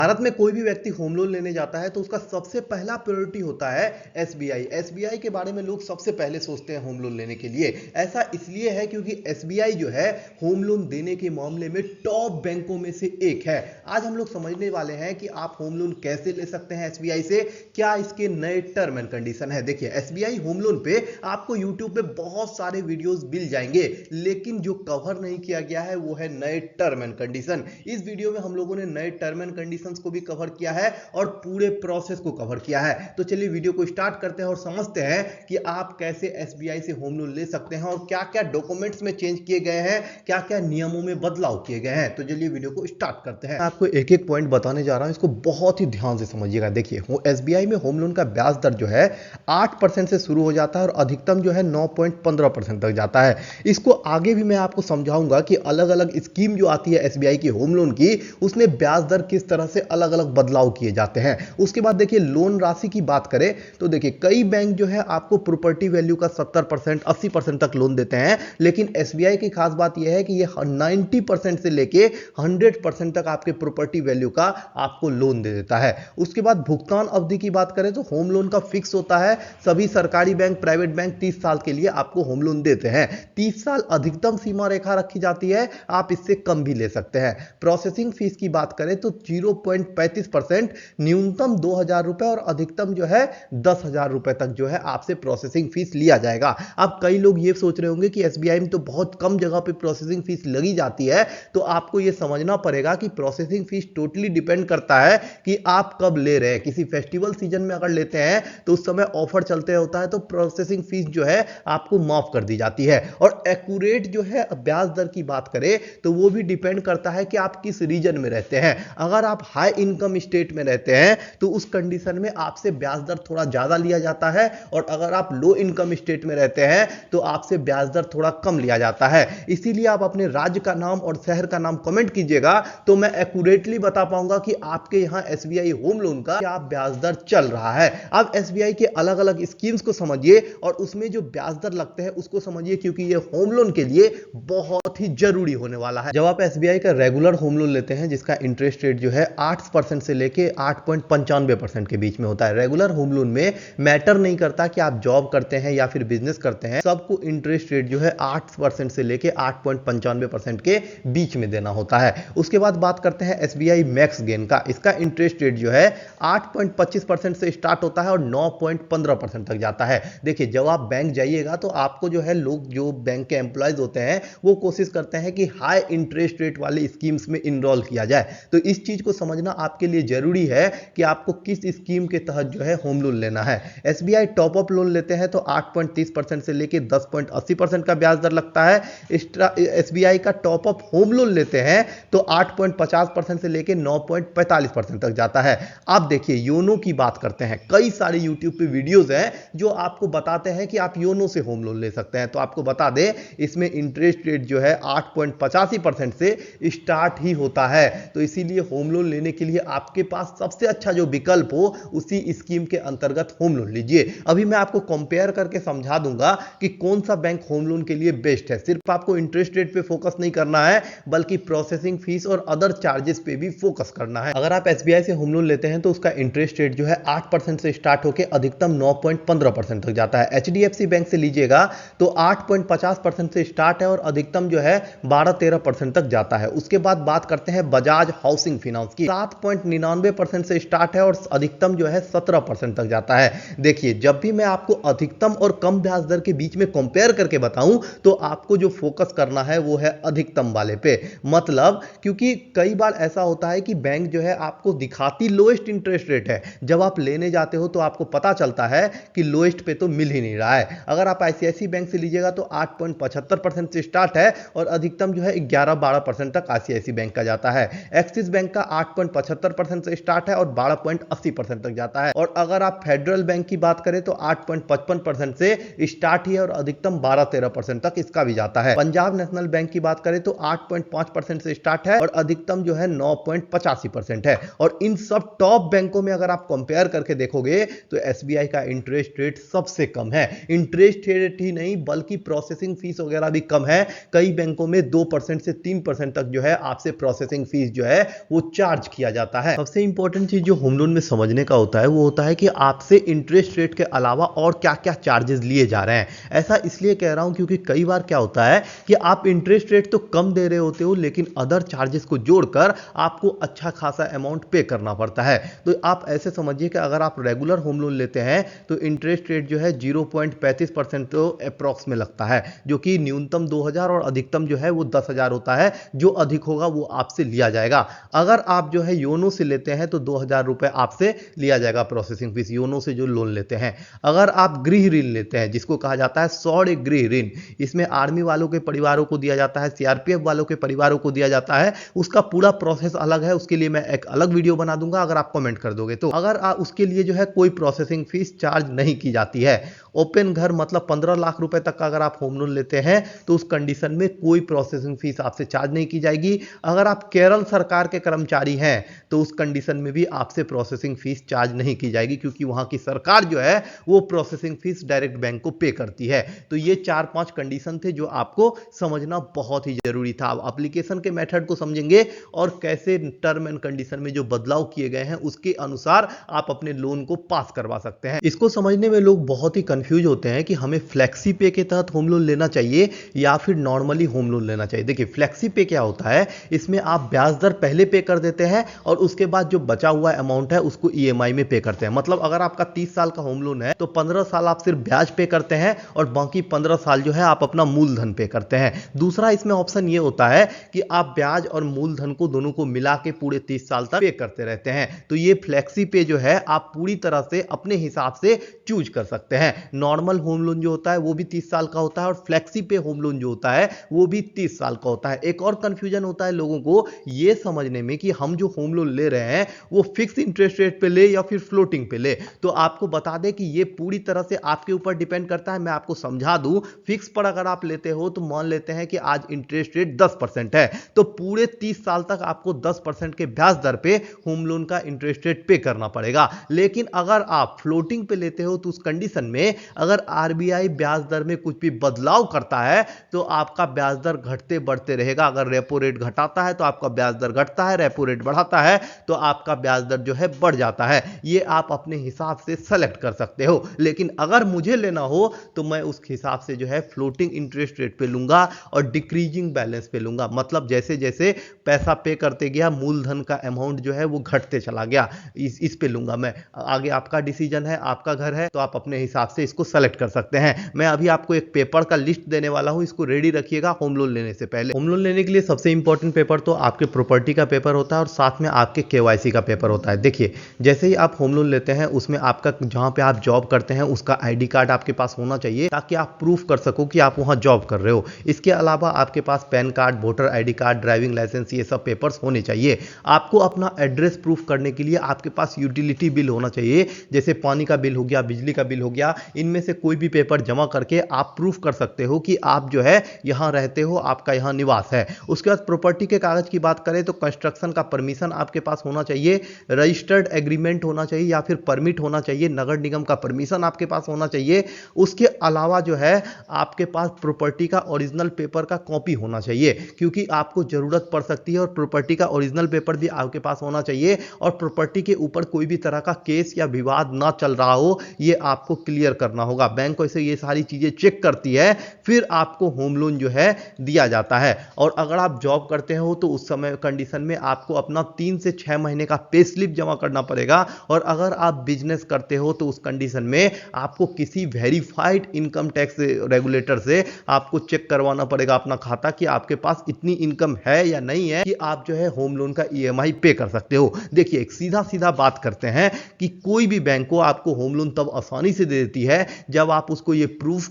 भारत में कोई भी व्यक्ति होम लोन लेने जाता है तो उसका सबसे पहला प्रायोरिटी होता है एसबीआई। एसबीआई के बारे में लोग सबसे पहले सोचते हैं होम लोन लेने के लिए। ऐसा इसलिए है क्योंकि एसबीआई जो है होम लोन देने के मामले में टॉप बैंकों में से एक है। आज हम लोग समझने वाले हैं कि आप होम लोन कैसे ले सकते हैं एसबीआई से, क्या इसके नए टर्म एंड कंडीशन है। देखिए, एसबीआई होम लोन पे आपको यूट्यूब पे बहुत सारे वीडियोस मिल जाएंगे, लेकिन जो कवर नहीं किया गया है वो है नए टर्म एंड कंडीशन। इस वीडियो में हम लोगों ने नए टर्म एंड कंडीशन को भी कवर किया है और पूरे प्रोसेस को कवर किया है। तो चलिए वीडियो को स्टार्ट करते हैं और समझते हैं कि आप कैसे एसबीआई से होम लोन ले सकते हैं और क्या क्या डॉक्यूमेंट्स में चेंज किए गए हैं, क्या क्या नियमों में बदलाव किए गए हैं। तो चलिए वीडियो को स्टार्ट करते हैं। आपको एक एक पॉइंट बताने जा रहा हूं, इसको बहुत ही ध्यान से समझिएगा। देखिए, एसबीआई में होम लोन का ब्याज दर जो है 8% से शुरू हो जाता है और अधिकतम जो है 9.15% तक जाता है। इसको आगे भी मैं आपको समझाऊंगा कि अलग अलग स्कीम जो आती है एसबीआई की होम लोन की, उसमें ब्याज दर किस तरह से अलग अलग बदलाव किए जाते हैं। उसके बाद देखिए, लोन राशि की बात करें तो देखिए, कई बैंक जो है आपको प्रॉपर्टी वैल्यू का 70% 80% तक लोन देते हैं, लेकिन एसबीआई की खास बात यह है कि ये 90% से लेके 100% तक आपके प्रॉपर्टी वैल्यू का आपको लोन दे देता है। उसके बाद भुगतान अवधि की बात करें तो होम लोन का फिक्स होता है। सभी सरकारी बैंक, प्राइवेट बैंक 30 साल के लिए आपको होम लोन देते हैं। 30 साल अधिकतम सीमा रेखा रखी जाती है, आप इससे कम भी ले सकते हैं। प्रोसेसिंग फीस की बात करें तो 0.35%, न्यूनतम 2,000 रुपए और अधिकतम जो है 10,000 रुपए तक जो है आपसे प्रोसेसिंग फीस लिया जाएगा। अब कई लोग ये सोच रहे होंगे कि एसबीआई में तो बहुत कम जगह पे प्रोसेसिंग फीस लगी जाती है, तो आपको ये समझना पड़ेगा कि प्रोसेसिंग फीस टोटली डिपेंड करता है कि आप कब ले रहे हैं। किसी फेस्टिवल सीजन में अगर लेते हैं तो उस समय ऑफर चलते होता है, तो प्रोसेसिंग फीस जो है आपको माफ कर दी जाती है। और एक्यूरेट जो है ब्याज दर की बात करें तो वो भी डिपेंड करता है कि आप किस रीजन में रहते हैं। अगर आप हाई इनकम स्टेट में रहते हैं तो उस कंडीशन में आपसे ब्याज दर थोड़ा ज्यादा लिया जाता है, और अगर आप लो इनकम स्टेट में रहते हैं तो आपसे ब्याज दर थोड़ा कम लिया जाता है। इसीलिए आप अपने राज्य का नाम और शहर का नाम कमेंट कीजिएगा, तो मैं एक्यूरेटली बता पाऊंगा कि आपके यहां एसबीआई होम लोन का क्या ब्याज दर चल रहा है। अब एसबीआई के अलग अलग स्कीम्स को समझिए और उसमें जो ब्याज दर लगते हैं उसको समझिए, क्योंकि ये होम लोन के लिए बहुत ही जरूरी होने वाला है। जब आप एसबीआई का रेगुलर होम लोन लेते हैं जिसका इंटरेस्ट रेट जो है 8% से लेके 8.95% के बीच में होता है। रेगुलर होम लोन में मैटर नहीं करता कि आप जॉब करते हैं या फिर बिजनेस करते हैं, सबको इंटरेस्ट रेट जो है 8% से लेके 8.95% के बीच में देना होता है। उसके बाद बात करते हैं एसबीआई मैक्स गेन का। इसका इंटरेस्ट रेट जो है 8.25% से स्टार्ट होता है और 9.15% तक जाता है। देखिए, जब आप बैंक जाइएगा तो आपको जो है लोग जो बैंक के एम्प्लॉयज होते हैं वो कोशिश करते हैं कि हाई इंटरेस्ट रेट वाले स्कीम्स में इनरोल किया जाए। तो इस चीज को समझना आपके लिए जरूरी है कि आपको किस स्कीम के तहत जो है होम लोन लेना है। एसबीआई टॉप अप लोन लेते हैं तो 8.30% से लेके 10.80% का ब्याज दर लगता है। एसबीआई का टॉप अप होम लोन लेते हैं तो 8.50% से लेके 9.45% तक जाता है। आप देखिए, योनो की बात करते हैं, कई सारे यूट्यूब पे वीडियोस हैं जो आपको बताते हैं कि आप योनो से होम लोन ले सकते हैं। तो आपको बता दें, इसमें इंटरेस्ट रेट जो है 8.85% से स्टार्ट ही होता है। तो इसीलिए होम लोन लेने के लिए आपके पास सबसे अच्छा जो विकल्प हो उसी स्कीम के अंतर्गत होम लोन लीजिए। अभी मैं आपको कंपेयर करके समझा दूंगा कि कौन सा बैंक होम लोन के लिए बेस्ट है। सिर्फ आपको इंटरेस्ट रेट पे फोकस नहीं करना है, बल्कि प्रोसेसिंग फीस और अदर चार्जेस पे भी फोकस करना है। अगर आप एसबीआई से होम लोन लेते हैं तो उसका इंटरेस्ट रेट जो है 8% से स्टार्ट होकर अधिकतम 9.15% तक जाता है। एचडीएफसी बैंक से लीजिएगा तो 8.50% से स्टार्ट है और अधिकतम जो है 12-13% तक जाता है। उसके बाद बात करते हैं बजाज हाउसिंग फाइनेंस की। 7.99% से स्टार्ट है और अधिकतम जो है 17% तक जाता है। देखिए, जब भी मैं आपको अधिकतम और कम ब्याज दर के बीच में कंपेयर करके बताऊं तो आपको जो फोकस करना है वो है अधिकतम वाले पे। मतलब, क्योंकि कई बार ऐसा होता है कि बैंक जो है आपको दिखाती लोएस्ट इंटरेस्ट रेट है, जब आप लेने जाते हो तो आपको पता चलता है कि लोएस्ट पे तो मिल ही नहीं रहा है। अगर आप आईसीआईसी बैंक से लीजिएगा तो 8.75% से स्टार्ट है और अधिकतम जो है 11-12% तक आईसीआईसी बैंक का जाता है। एक्सिस बैंक का 8.75% से स्टार्ट है और 12.80% तक जाता है। और अगर आप फेडरल बैंक की बात करें तो 8.55% से स्टार्ट ही है और अधिकतम 12-13% तक इसका भी जाता है। पंजाब नेशनल बैंक की बात करें तो 8.5% से स्टार्ट है और अधिकतम जो है 9.85% है। और इन सब टॉप बैंकों में अगर आप कंपेयर करके देखोगे तो एसबीआई का इंटरेस्ट रेट सबसे कम है। इंटरेस्ट रेट ही नहीं बल्कि प्रोसेसिंग फीस वगैरह भी कम है। कई बैंकों में 2% से 3% तक जो है आपसे प्रोसेसिंग फीस जो है वो चार्ज किया जाता है। सबसे इंपॉर्टेंट चीज जो होम लोन में समझने का होता है वो होता है कि आपसे इंटरेस्ट रेट के अलावा और क्या क्या चार्जेस लिए जा रहे हैं। ऐसा इसलिए कह रहा हूं क्योंकि कई बार क्या होता है कि आप इंटरेस्ट रेट तो कम दे रहे होते हो लेकिन अदर चार्जेस को जोड़कर आपको अच्छा खासा अमाउंट पे करना पड़ता है। तो आप ऐसे समझिए कि अगर आप रेगुलर होम लोन लेते हैं तो इंटरेस्ट रेट जो है 0.35% तो अप्रॉक्स में लगता है, जो कि न्यूनतम 2000 और अधिकतम जो है वो 10,000 होता है। जो अधिक होगा वो आपसे लिया जाएगा। अगर आप जो है योनो से लेते हैं तो 2000 रुपए आपसे लिया जाएगा प्रोसेसिंग फीस, योनो से जो लोन लेते हैं। अगर आप गृह ऋण लेते हैं जिसको कहा जाता है सौर गृह ऋण, इसमें आर्मी वालों के परिवारों को दिया जाता है, सीआरपीएफ वालों के परिवारों को दिया जाता है, उसका पूरा प्रोसेस अलग है। उसके लिए मैं एक अलग वीडियो बना दूंगा अगर आप कमेंट कर दोगे तो। अगर उसके लिए जो है कोई प्रोसेसिंग फीस चार्ज नहीं की जाती है। ओपन घर मतलब 15 लाख रुपए तक का अगर आप होम लोन लेते हैं तो उस कंडीशन में कोई प्रोसेसिंग फीस आपसे चार्ज नहीं की जाएगी। अगर आप केरल सरकार के कर्मचारी हैं तो उस कंडीशन में भी आपसे प्रोसेसिंग फीस चार्ज नहीं की जाएगी, क्योंकि वहां की सरकार जो है वो प्रोसेसिंग फीस डायरेक्ट बैंक को पे करती है। तो ये 4-5 कंडीशन थे जो आपको समझना बहुत ही जरूरी था। अब एप्लीकेशन के मेथड को समझेंगे और कैसे टर्म एंड कंडीशन में जो बदलाव किए गए हैं उसके अनुसार आप अपने लोन को पास करवा सकते हैं। इसको समझने में लोग बहुत ही कंफ्यूज होते हैं कि हमें फ्लेक्सी पे के तहत होम लोन लेना चाहिए या फिर नॉर्मली होम लोन लेना चाहिए। देखिए फ्लेक्सी पे क्या होता है, इसमें आप ब्याज दर पहले पे कर देते हैं और उसके बाद जो बचा हुआ अमाउंट है उसको ईएमआई में पे करते हैं। मतलब अगर आपका 30 साल का होम लोन है तो 15 साल आप सिर्फ ब्याज पे करते हैं और बाकी 15 साल जो है आप अपना मूलधन पे करते हैं। दूसरा इसमें ऑप्शन ये होता है कि आप ब्याज और मूलधन को दोनों को मिला के पूरे 30 साल तक पे करते रहते हैं। तो ये फ्लेक्सी पे जो है आप पूरी तरह से अपने हिसाब से चूज कर सकते हैं। नॉर्मल होम लोन जो होता है वो भी 30 साल का होता है और फ्लेक्सी पे होम लोन जो होता है वो भी 30 साल का होता है। एक और कंफ्यूजन होता है लोगों को ये समझने में कि हम जो होम लोन ले रहे हैं वो फिक्स इंटरेस्ट रेट पे ले या फिर फ्लोटिंग पे ले। तो आपको बता दें कि ये पूरी तरह से आपके ऊपर डिपेंड करता है। मैं आपको समझा दूं, फिक्स पर अगर आप लेते हो तो मान लेते हैं कि आज इंटरेस्ट रेट 10% है तो पूरे 30 साल तक आपको 10% के ब्याज दर पे होम लोन का इंटरेस्ट रेट पे करना पड़ेगा। लेकिन अगर आप फ्लोटिंग पे लेते हो तो उस कंडीशन में अगर आरबीआई ब्याज दर में कुछ भी बदलाव करता है तो आपका ब्याज दर घटते बढ़ते रहेगा। अगर रेपो रेट घटाता है तो आपका ब्याज दर घटता है, रेपो रेट बढ़ाता है तो आपका ब्याज दर जो है बढ़ जाता है। ये आप अपने हिसाब से सेलेक्ट कर सकते हो। लेकिन अगर मुझे लेना हो तो मैं उस हिसाब से जो है फ्लोटिंग इंटरेस्ट रेट पे लूंगा और डिक्रीजिंग बैलेंस पे लूंगा। मतलब जैसे जैसे पैसा पे करते गया मूलधन का अमाउंट जो है वो घटते चला गया, इस पे लूंगा मैं। आगे आपका डिसीजन है, आपका घर है, तो आप अपने हिसाब से इसको सेलेक्ट कर सकते हैं। मैं अभी आपको एक पेपर का लिस्ट देने वाला हूं, इसको रेडी रखिएगा होम लोन लेने से पहले। होम लोन लेने के लिए सबसे इंपॉर्टेंट पेपर तो आपके प्रॉपर्टी का पेपर होता है और साथ में आपके केवाईसी का पेपर होता है। देखिए जैसे ही आप होम लोन लेते हैं उसमें आपका जहां पे आप जॉब करते हैं उसका आईडी कार्ड आपके पास होना चाहिए ताकि आप प्रूफ कर सको कि आप वहां जॉब कर रहे हो। इसके अलावा आपके पास PAN card, voter ID card, driving licence, ये सब पेपर्स होने चाहिए। आपको अपना एड्रेस प्रूफ करने के लिए आपके पास यूटिलिटी बिल होना चाहिए, जैसे पानी का बिल हो गया, बिजली का बिल हो गया। इनमें से कोई भी पेपर जमा करके आप प्रूफ कर सकते हो कि आप जो है यहां रहते हो, आपका यहां निवास है। उसके बाद प्रॉपर्टी के कागज की बात करें तो कंस्ट्रक्शन का परमिशन आपके पास होना चाहिए, रजिस्टर्ड एग्रीमेंट होना चाहिए या फिर परमिट होना चाहिए, नगर निगम का परमिशन आपके पास होना चाहिए। उसके अलावा जो है आपके पास प्रॉपर्टी का ओरिजिनल पेपर का कॉपी होना चाहिए, क्योंकि आपको जरूरत पड़ सकती है। और प्रॉपर्टी का ओरिजिनल पेपर भी आपके पास होना चाहिए और प्रॉपर्टी के ऊपर कोई भी तरह का केस या विवाद ना चल रहा हो, ये आपको क्लियर करना होगा। बैंक वैसे ये सारी चीजें चेक करती है, फिर आपको होम लोन जो है दिया जाता है। और अगर आप जॉब करते हो तो उस समय कंडीशन में आपको अपना 3 से 6 महीने का पे स्लिप जमा करना पड़ेगा। और अगर आप बिजनेस करते हो तो उस कंडीशन में आपको किसी वेरीफाइड इनकम टैक्स रेगुलेटर से आपको चेक करवाना पड़ेगा अपना खाता कि आपके पास इतनी इनकम है या नहीं है कि आप जो है होम लोन का ईएमआई पे कर सकते हो। देखिए एक सीधा सीधा बात करते हैं कि कोई भी बैंक को आपको होम लोन तब आसानी से दे देती है जब आप उसको ये प्रूफ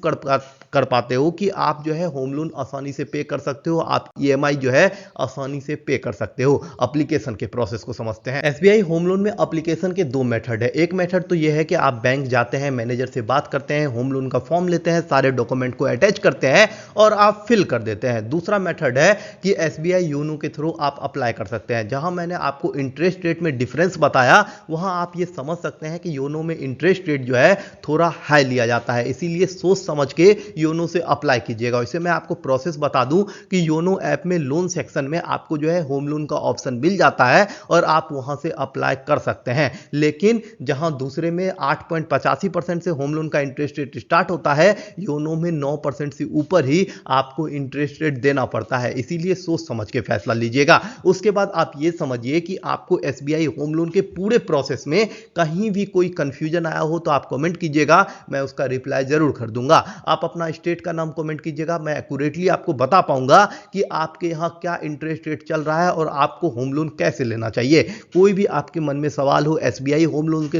कर पाते हो कि आप जो है होम लोन आसानी से पे कर सकते हो, आप ईएमआई जो है आसानी से पे कर सकते हो। एप्लीकेशन के प्रोसेस को समझते हैं। एसबीआई होम लोन में एप्लीकेशन के 2 मेथड है। एक मेथड तो यह है कि आप बैंक जाते हैं, मैनेजर से बात करते हैं, होम लोन का फॉर्म लेते हैं, सारे डॉक्यूमेंट को अटैच करते हैं और आप फिल कर देते हैं। दूसरा मेथड है कि एसबीआई योनो के थ्रू आप अप्लाई कर सकते हैं। जहां मैंने आपको इंटरेस्ट रेट में डिफरेंस बताया वहां आप ये समझ सकते हैं कि योनो में इंटरेस्ट रेट जो है थोड़ा हाई लिया जाता है। इसीलिए सोच समझ के योनो से अप्लाई कीजिएगा। वैसे मैं आपको प्रोसेस बता दूं कि योनो ऐप में लोन सेक्शन में आपको जो है होम लोन का ऑप्शन मिल जाता है और आप वहां से अप्लाई कर सकते हैं। लेकिन जहां दूसरे में 8.85% से होम लोन का इंटरेस्ट रेट स्टार्ट होता है, योनो में 9% से ऊपर ही आपको इंटरेस्ट रेट देना पड़ता है। इसीलिए सोच समझ के फैसला लीजिएगा। उसके बाद आप ये समझिए कि आपको एसबीआई होम लोन के पूरे प्रोसेस में कहीं भी कोई कंफ्यूजन आया हो तो आप कमेंट कीजिएगा, मैं उसका रिप्लाई जरूर कर दूंगा। आप अपना स्टेट का नाम कमेंट कीजिएगा, मैं एक्यूरेटली आपको बता पाऊंगा कि आपके यहां क्या इंटरेस्ट रेट चल रहा है और आपको होम लोन कैसे लेना चाहिए। कोई भी आपके मन में सवाल हो एसबीआई होम लोन के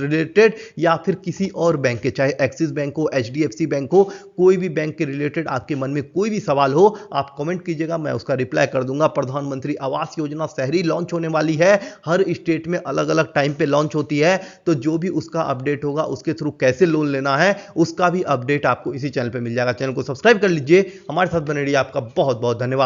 रिलेटेड या फिर किसी और बैंक के, चाहे एक्सिस बैंक हो, एचडीएफसी बैंक हो, कोई भी बैंक के रिलेटेड आपके मन में कोई भी सवाल हो, आप कमेंट कीजिएगा, मैं उसका रिप्लाई कर दूंगा। प्रधानमंत्री आवास योजना शहरी लॉन्च होने वाली है, हर स्टेट में अलग अलग टाइम पे लॉन्च होती है, तो जो भी उसका अपडेट होगा, उसके थ्रू कैसे लोन लेना है, उसका भी अपडेट आपको इसी चैनल पे मिल जाएगा। चैनल को सब्सक्राइब कर लीजिए, हमारे साथ बने रहिए। आपका बहुत बहुत धन्यवाद।